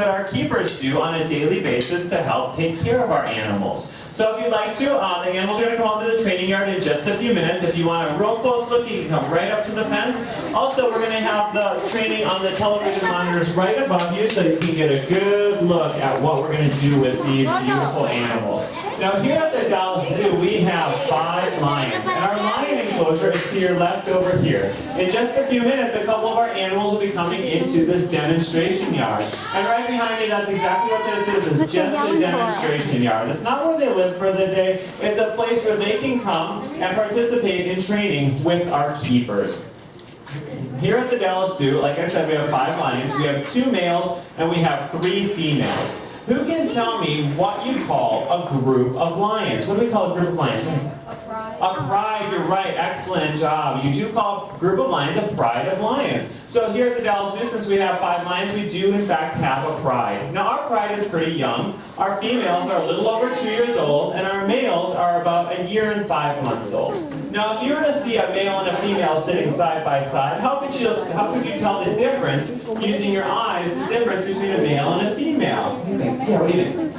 what our keepers do on a daily basis to help take care of our animals. So if you'd like to, the animals are going to come onto the training yard in just a few minutes. If you want a real close look, you can come right up to the fence. Also, we're going to have the training on the television monitors right above you so you can get a good look at what we're going to do with these beautiful animals. Now here at the Dallas Zoo, we have 5 lions, and our lion enclosure is to your left over here. In just a few minutes, a couple of our animals will be coming into this demonstration yard. And right behind me, that's exactly what this is. It's just a demonstration yard. It's not where they live for the day. It's a place where they can come and participate in training with our keepers. Here at the Dallas Zoo, like I said, we have 5 lions. We have 2 males, and we have 3 females. Who can tell me what you call a group of lions? What do we call a group of lions? A pride. A pride, you're right. Excellent job. You do call a group of lions a pride of lions. So here at the Dallas Zoo, since we have 5 lions, we do in fact have a pride. Now our pride is pretty young. Our females are a little over 2 years old, and our males are about 1 year and 5 months old. Now if you were to see a male and a female sitting side by side, how could you tell the difference using your eyes, the difference between a male and a female? What do you think? Yeah, what do you think?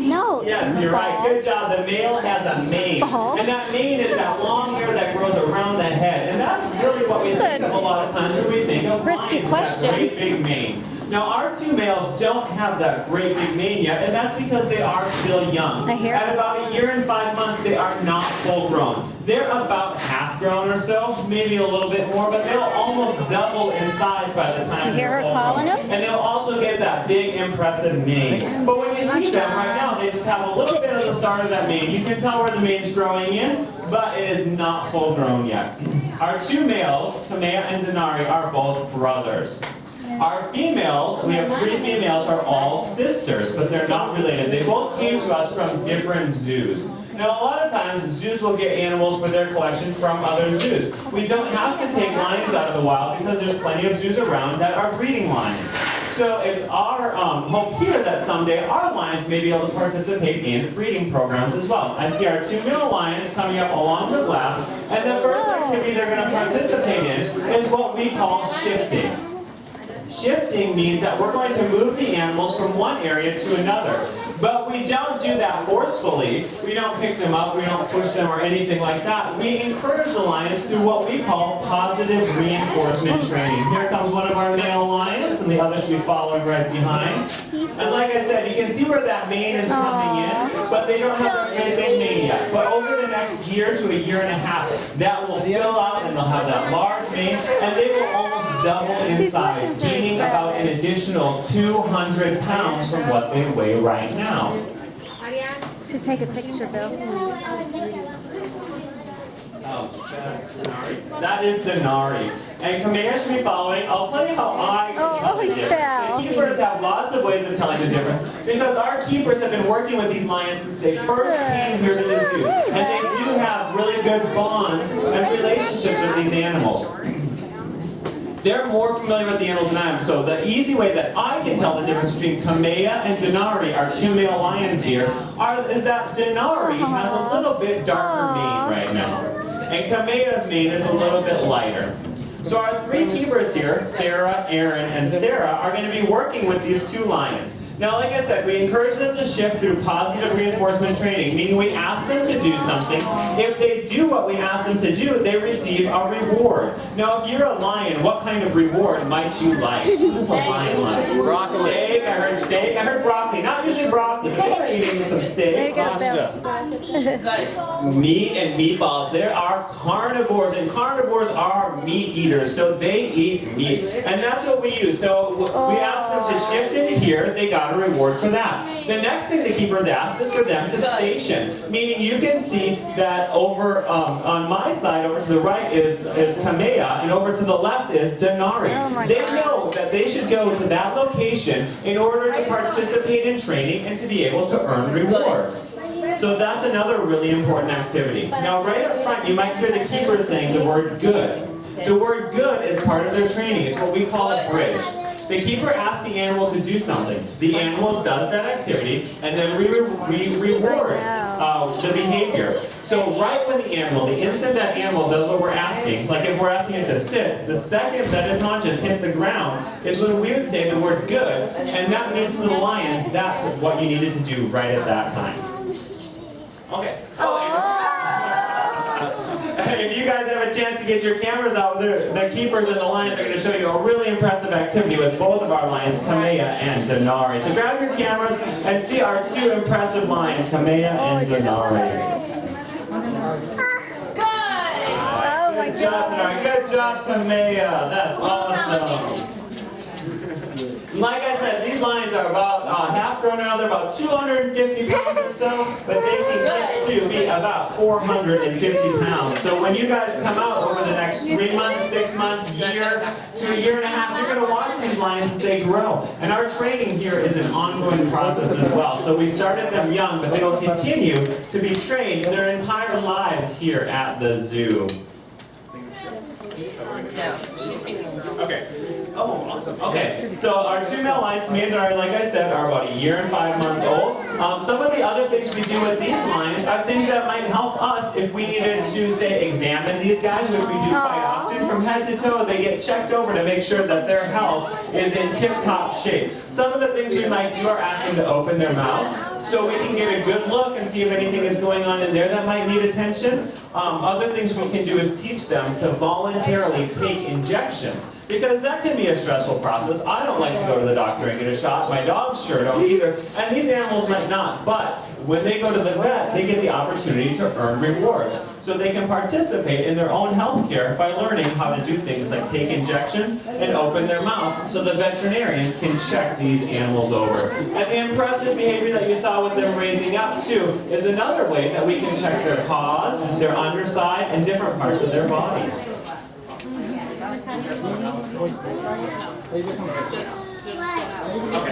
No. Yes, you're right. Good job. The male has a mane. And that mane is that long hair that grows around the head. And that's really what we think of a lot of times when we think of risky lions, question. that great big mane. Now our 2 males don't have that great big mane yet, and that's because they are still young. At about 1 year and 5 months, they are not full grown. They're about half grown or so, maybe a little bit more, but they'll almost double in size by the time they're full grown. And they'll also get that big, impressive mane. But when you see them right now, they just have a little bit of the start of that mane. You can tell where the mane's growing in, but it is not full grown yet. Our 2 males, Kamea and Denari, are both brothers. Our females, we have 3 females, are all sisters, but they're not related. They both came to us from different zoos. Now, a lot of times, zoos will get animals for their collection from other zoos. We don't have to take lions out of the wild because there's plenty of zoos around that are breeding lions. So it's our hope here that someday our lions may be able to participate in breeding programs as well. I see our 2 male lions coming up along the left, and the first activity they're going to participate in is what we call shifting. Shifting means that we're going to move the animals from one area to another. But we don't do that forcefully. We don't pick them up, we don't push them or anything like that. We encourage the lions through what we call positive reinforcement training. Here comes one of our male lions, and the other should be following right behind. And like I said, you can see where that mane is coming in, but they don't have that big mane yet. But over the next year to 1.5 years, that will fill out and they'll have that large mane, and they will almost double in size, gaining about an additional 200 pounds from what they weigh right now. Should take a picture, Bill. That is Denari. And Kamea should be following. I'll tell you how I can tell the difference. The keepers have lots of ways of telling the difference because our keepers have been working with these lions since they first came here to the zoo. And they do have really good bonds and relationships with these animals. They're more familiar with the animals than I am. So the easy way that I can tell the difference between Kamea and Denari, our 2 male lions here, is that Denari has a little bit darker mane right now. And Kamea's mane is a little bit lighter. So our 3 keepers here, Sarah, Aaron, and Sarah, are going to be working with these 2 lions. Now, like I said, we encourage them to shift through positive reinforcement training, meaning we ask them to do something. If they do what we ask them to do, they receive a reward. Now, if you're a lion, what kind of reward might you like? What is a lion like? Broccoli. Steak, I heard steak. I heard broccoli. Not usually broccoli, but they're eating some steak. Pasta. Meat and meatballs. There are carnivores, and carnivores are meat eaters, so they eat meat. And that's what we use. So we ask them to shift into here. They got a reward for that. The next thing the keepers asked is for them to station, meaning you can see that over on my side, over to the right is Kamea, and over to the left is Denari. They know that they should go to that location in order to participate in training and to be able to earn rewards. So that's another really important activity. Now right up front, you might hear the keepers saying the word good. The word good is part of their training. It's what we call a bridge. The keeper asks the animal to do something. The animal does that activity, and then we reward the behavior. So right when the instant that animal does what we're asking, like if we're asking it to sit, the second that its haunches hit the ground is when we would say the word good, and that means to the lion, that's what you needed to do right at that time. Okay. If you guys have a chance to get your cameras out, the keepers and the lions are going to show you a really impressive activity with both of our lions, Kamea and Denari. So grab your cameras and see our two impressive lions, Kamea and Denari. Good job, Denari. Good job, Kamea. That's awesome. Like I said, these lions are about half grown now. They're about 250 pounds or so, but they can get to be about 450 pounds. So when you guys come out over the next 3 months, 6 months, year to a year and a half, you're going to watch these lions as they grow. And our training here is an ongoing process as well. So we started them young, but they will continue to be trained their entire lives here at the zoo. No, she's speaking of girls. Okay. Oh, awesome. Okay, so our two male lions, Kamea and Denari, like I said, are about 1 year and 5 months old. Some of the other things we do with these lions are things that might help us if we needed to, say, examine these guys, which we do quite often. From head to toe, they get checked over to make sure that their health is in tip-top shape. Some of the things we might do are ask them to open their mouth, so we can get a good look and see if anything is going on in there that might need attention. Other things we can do is teach them to voluntarily take injections, because that can be a stressful process. I don't like to go to the doctor and get a shot. My dogs sure don't either, and these animals might not. But when they go to the vet, they get the opportunity to earn rewards, so they can participate in their own health care by learning how to do things like take injections and open their mouth, so the veterinarians can check these animals over. And the impressive behavior that you saw with them raising up too is another way that we can check their paws, their underside, and different parts of their body. Just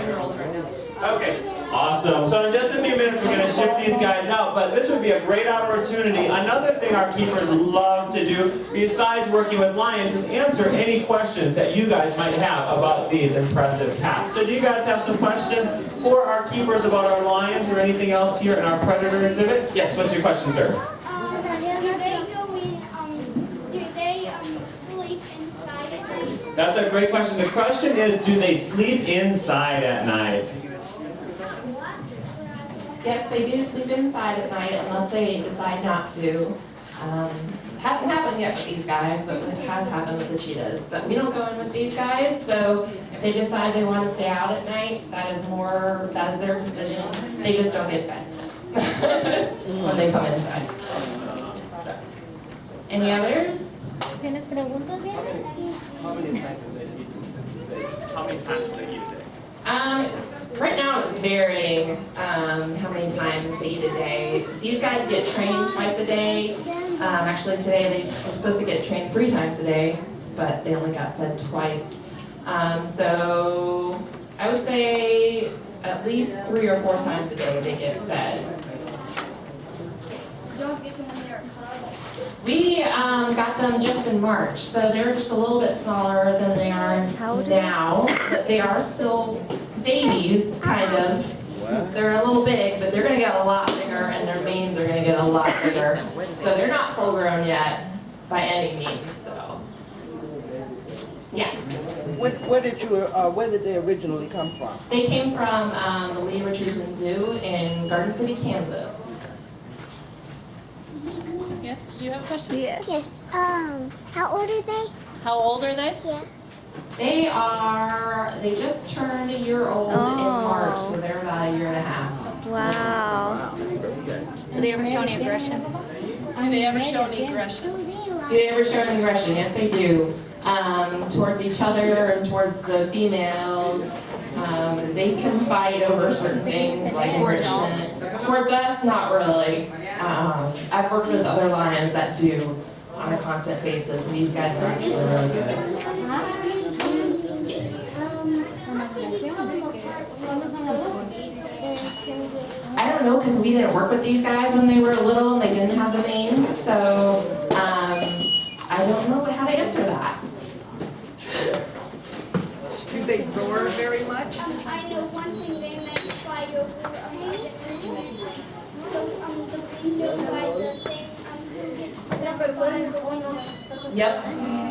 girls right now. Okay, awesome. So in just a few minutes, we're going to ship these guys out, but this would be a great opportunity. Another thing our keepers love to do, besides working with lions, is answer any questions that you guys might have about these impressive cats. So do you guys have some questions for our keepers about our lions or anything else here in our predator exhibit? Yes, what's your question, sir? That's a great question. The question is, do they sleep inside at night? Yes, they do sleep inside at night unless they decide not to. Hasn't happened yet with these guys, but it has happened with the cheetahs. But we don't go in with these guys, so if they decide they want to stay out at night, that is their decision. They just don't get fed when they come inside. Any others? ¿Tienes preguntas, Diana? How many times do they eat a day? Right now it's varying how many times they eat a day. These guys get trained twice a day. Actually today they were supposed to get trained 3 times a day, but they only got fed twice. So I would say at least 3 or 4 times a day they get fed. We got them just in March, so they're just a little bit smaller than they are now. But they are still babies, kind of. They're a little big, but they're going to get a lot bigger, and their manes are going to get a lot bigger. So they're not full grown yet by any means. So, yeah. Where did they originally come from? They came from the Lee Richardson Zoo in Garden City, Kansas. Yes, did you have a question? Yes. Yes. How old are they? How old are they? Yeah. They just turned a year old in March, so they're about a year and a half. Wow. Do they ever show any aggression? Do they ever show any aggression? Do they ever show any aggression? Yes, they do. Towards each other and towards the females. They can fight over certain things like enrichment. Towards us, not really. I've worked with other lions that do on a constant basis, and these guys are actually really good. I don't know, because we didn't work with these guys when they were little and they didn't have the manes, so I don't know how to answer that. Do they roar very much? I know one thing they might fly over the window by the thing. That's fun. Yep.